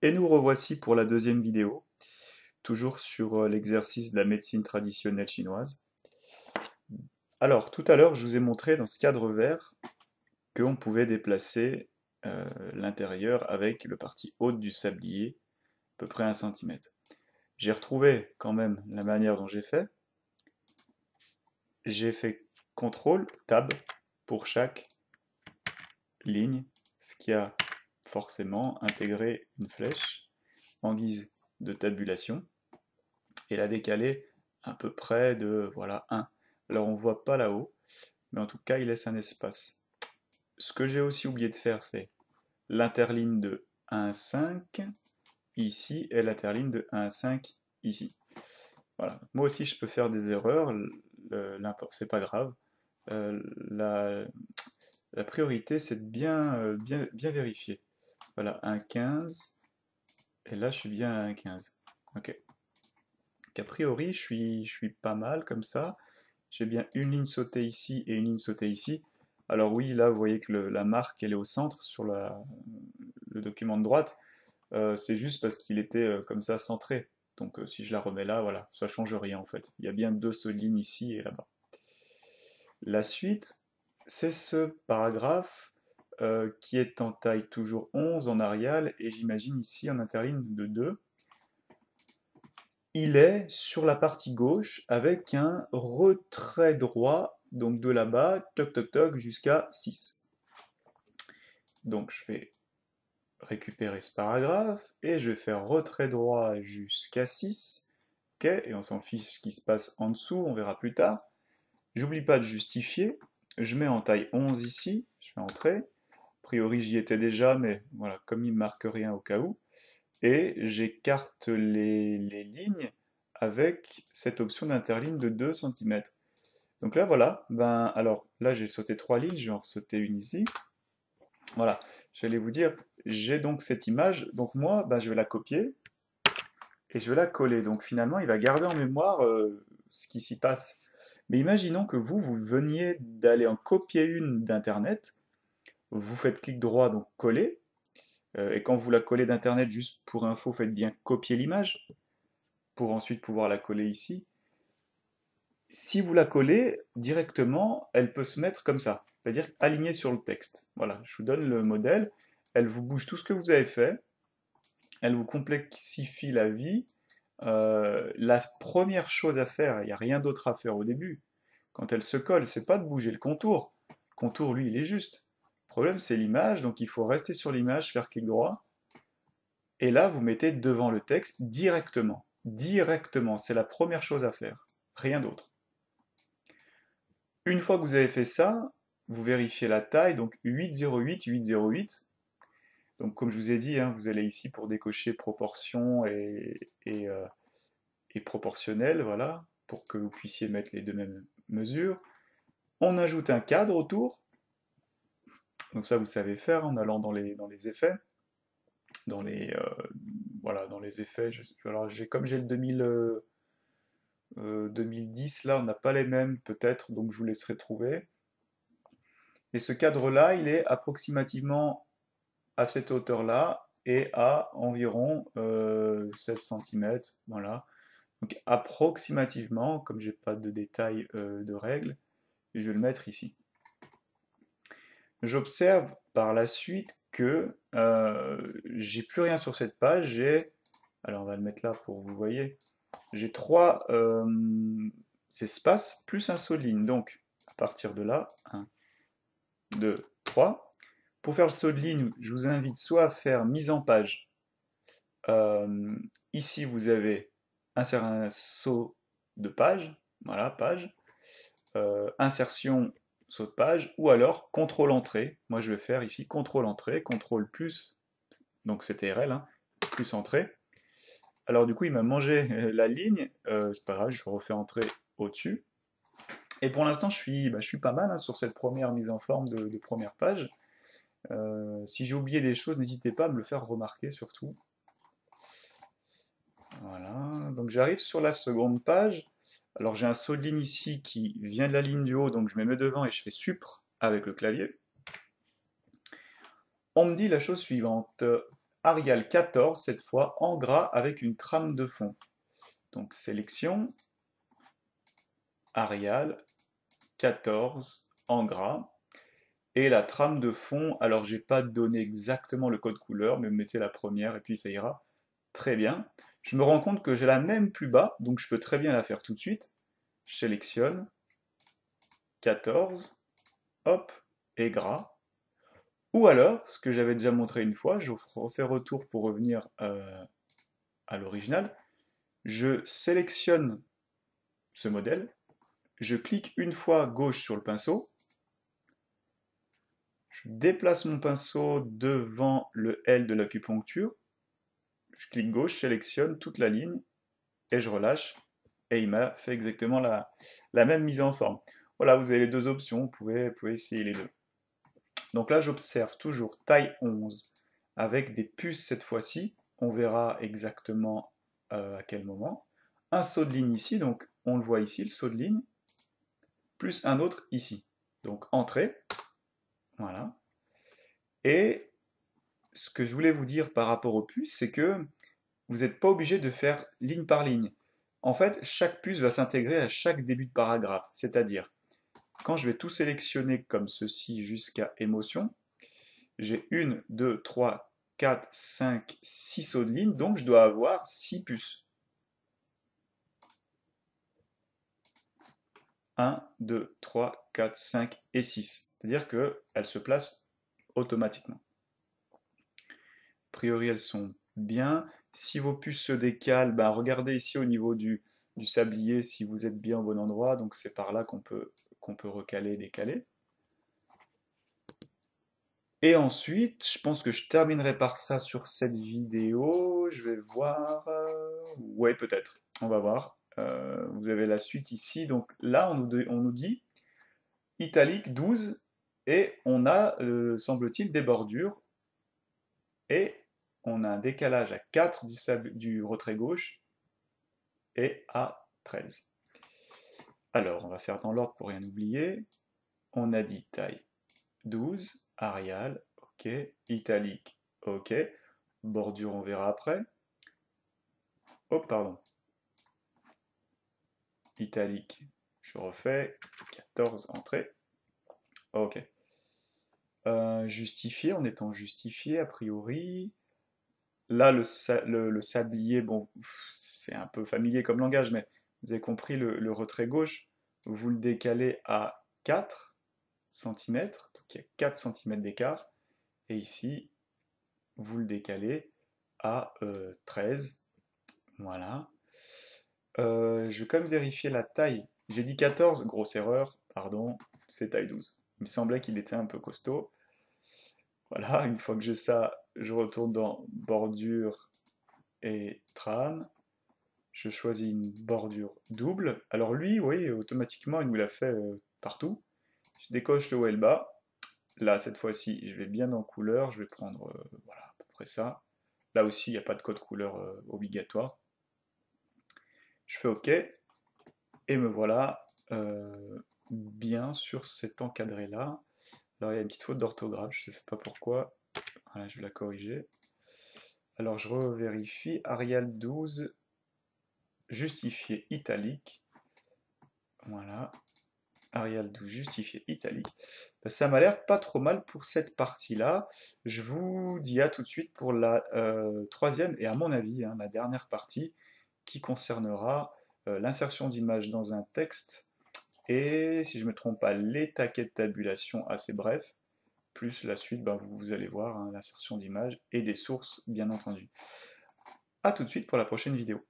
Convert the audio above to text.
Et nous revoici pour la deuxième vidéo, toujours sur l'exercice de la médecine traditionnelle chinoise. Alors, tout à l'heure, je vous ai montré dans ce cadre vert qu'on pouvait déplacer l'intérieur avec le parti haute du sablier, à peu près 1 cm. J'ai retrouvé quand même la manière dont j'ai fait. J'ai fait CTRL, TAB pour chaque ligne, ce qui a forcément intégré une flèche en guise de tabulation et la décaler à peu près de voilà 1. Alors on voit pas là-haut, mais en tout cas il laisse un espace. Ce que j'ai aussi oublié de faire, c'est l'interligne de 1,5 ici et l'interligne de 1,5 ici. Voilà. Moi aussi je peux faire des erreurs, c'est pas grave. La, la priorité c'est de bien vérifier. Voilà, 1,15 et là je suis bien à 1,15. Ok. Qu'a priori je suis pas mal comme ça. J'ai bien une ligne sautée ici et une ligne sautée ici. Alors oui, là, vous voyez que la marque, elle est au centre sur le document de droite. C'est juste parce qu'il était comme ça centré. Donc si je la remets là, voilà, ça change rien en fait. Il y a bien deux solides lignes ici et là-bas. La suite, c'est ce paragraphe qui est en taille toujours 11 en Arial et j'imagine ici en interligne de 2. Il est sur la partie gauche avec un retrait droit, donc de là-bas, toc toc toc, jusqu'à 6. Donc je vais récupérer ce paragraphe et je vais faire retrait droit jusqu'à 6. Ok, et on s'en fiche ce qui se passe en dessous, on verra plus tard. J'oublie pas de justifier. Je mets en taille 11 ici, je fais entrer. A priori j'y étais déjà, mais voilà, comme il ne marque rien au cas où. Et j'écarte les lignes avec cette option d'interligne de 2 cm. Donc là, voilà, ben, alors là j'ai sauté 3 lignes, je vais en sauter une ici. Voilà, j'allais vous dire, j'ai donc cette image, donc moi, ben, je vais la copier et je vais la coller. Donc finalement, il va garder en mémoire ce qui s'y passe. Mais imaginons que vous veniez d'aller en copier une d'Internet, vous faites clic droit, donc coller, et quand vous la collez d'Internet, juste pour info, faites bien copier l'image, pour ensuite pouvoir la coller ici. Si vous la collez directement, elle peut se mettre comme ça, c'est-à-dire alignée sur le texte. Voilà, je vous donne le modèle, elle vous bouge tout ce que vous avez fait, elle vous complexifie la vie. La première chose à faire, il n'y a rien d'autre à faire au début, quand elle se colle, c'est pas de bouger le contour. Le contour, lui, il est juste. Le problème, c'est l'image, donc il faut rester sur l'image, faire clic droit, et là, vous mettez devant le texte directement. Directement, c'est la première chose à faire. Rien d'autre. Une fois que vous avez fait ça, vous vérifiez la taille, donc 808, 808. Donc comme je vous ai dit, hein, vous allez ici pour décocher proportion et proportionnel, voilà, pour que vous puissiez mettre les deux mêmes mesures. On ajoute un cadre autour, donc ça vous savez faire en allant dans les effets, dans les, voilà, dans les effets. Alors comme j'ai le 2010, là on n'a pas les mêmes peut-être, donc je vous laisserai trouver. Et ce cadre-là, il est approximativement à cette hauteur-là et à environ 16 cm. Voilà. Donc approximativement, comme j'ai pas de détails de règles, je vais le mettre ici. J'observe par la suite que j'ai plus rien sur cette page. Alors on va le mettre là pour que vous voyez. J'ai trois espaces plus un saut de ligne. Donc à partir de là, 1, 2, 3. Pour faire le saut de ligne, je vous invite soit à faire mise en page. Ici, vous avez insérer un saut de page, voilà, page, insertion, saut de page, ou alors contrôle entrée. Moi, je vais faire ici contrôle entrée, contrôle plus, donc c'était RL, hein, plus entrée. Alors du coup, il m'a mangé la ligne, c'est pas grave, je refais entrer au-dessus. Et pour l'instant, je suis pas mal hein, sur cette première mise en forme de première page. Si j'ai oublié des choses, n'hésitez pas à me le faire remarquer surtout. Voilà, donc j'arrive sur la seconde page. Alors j'ai un saut de ligne ici qui vient de la ligne du haut, donc je me mets devant et je fais supr avec le clavier. On me dit la chose suivante. Arial 14, cette fois en gras avec une trame de fond. Donc sélection, Arial 14 en gras. Et la trame de fond, alors j'ai pas donné exactement le code couleur, mais mettez la première et puis ça ira très bien. Je me rends compte que j'ai la même plus bas, donc je peux très bien la faire tout de suite. Je sélectionne 14, hop, et gras. Ou alors, ce que j'avais déjà montré une fois, je refais retour pour revenir à l'original. Je sélectionne ce modèle, je clique une fois gauche sur le pinceau, je déplace mon pinceau devant le L de l'acupuncture, je clique gauche, je sélectionne toute la ligne, et je relâche, et il m'a fait exactement la même mise en forme. Voilà, vous avez les deux options, vous pouvez essayer les deux. Donc là, j'observe toujours taille 11, avec des puces cette fois-ci, on verra exactement à quel moment. Un saut de ligne ici, donc on le voit ici, le saut de ligne, plus un autre ici. Donc entrée, voilà. Et ce que je voulais vous dire par rapport aux puces, c'est que vous n'êtes pas obligé de faire ligne par ligne. En fait, chaque puce va s'intégrer à chaque début de paragraphe. C'est-à-dire, quand je vais tout sélectionner comme ceci jusqu'à émotion, j'ai 1, 2, 3, 4, 5, 6 sauts de ligne, donc je dois avoir 6 puces. 1, 2, 3, 4, 5 et 6. C'est-à-dire qu'elles se placent automatiquement. A priori, elles sont bien. Si vos puces se décalent, ben regardez ici au niveau du sablier si vous êtes bien au bon endroit. Donc c'est par là qu'on peut recaler, décaler. Et ensuite, je pense que je terminerai par ça sur cette vidéo. Je vais voir. Ouais, peut-être. On va voir. Vous avez la suite ici. Donc là, on nous dit italique 12 et on a, semble-t-il, des bordures. Et on a un décalage à 4 du retrait gauche et à 13. Alors, on va faire dans l'ordre pour rien oublier. On a dit taille 12, Arial, ok, italique, ok, bordure on verra après. Oh, pardon. Italique, je refais, 14 entrée, ok. Justifié, en étant justifié a priori. Là, le sablier, bon, c'est un peu familier comme langage, mais vous avez compris, le retrait gauche, vous le décalez à 4 cm, donc il y a 4 cm d'écart, et ici, vous le décalez à 13, voilà. Je vais quand même vérifier la taille. J'ai dit 14, grosse erreur, pardon, c'est taille 12. Il me semblait qu'il était un peu costaud. Voilà, une fois que j'ai ça, je retourne dans bordure et trame. Je choisis une bordure double. Alors lui, oui, automatiquement, il nous l'a fait partout. Je décoche le haut et le bas. Là, cette fois-ci, je vais bien dans couleur. Je vais prendre, voilà, à peu près ça. Là aussi, il n'y a pas de code couleur obligatoire. Je fais OK. Et me voilà bien sur cet encadré-là. Alors, il y a une petite faute d'orthographe. Je ne sais pas pourquoi. Voilà, je vais la corriger. Alors, je revérifie. Arial 12, justifié italique. Voilà. Arial 12 justifié italique. Ça m'a l'air pas trop mal pour cette partie-là. Je vous dis à tout de suite pour la troisième et à mon avis, la dernière partie qui concernera l'insertion d'images dans un texte et, si je ne me trompe pas, les taquets de tabulation assez brefs, plus la suite, vous allez voir, l'insertion d'images et des sources, bien entendu. A tout de suite pour la prochaine vidéo.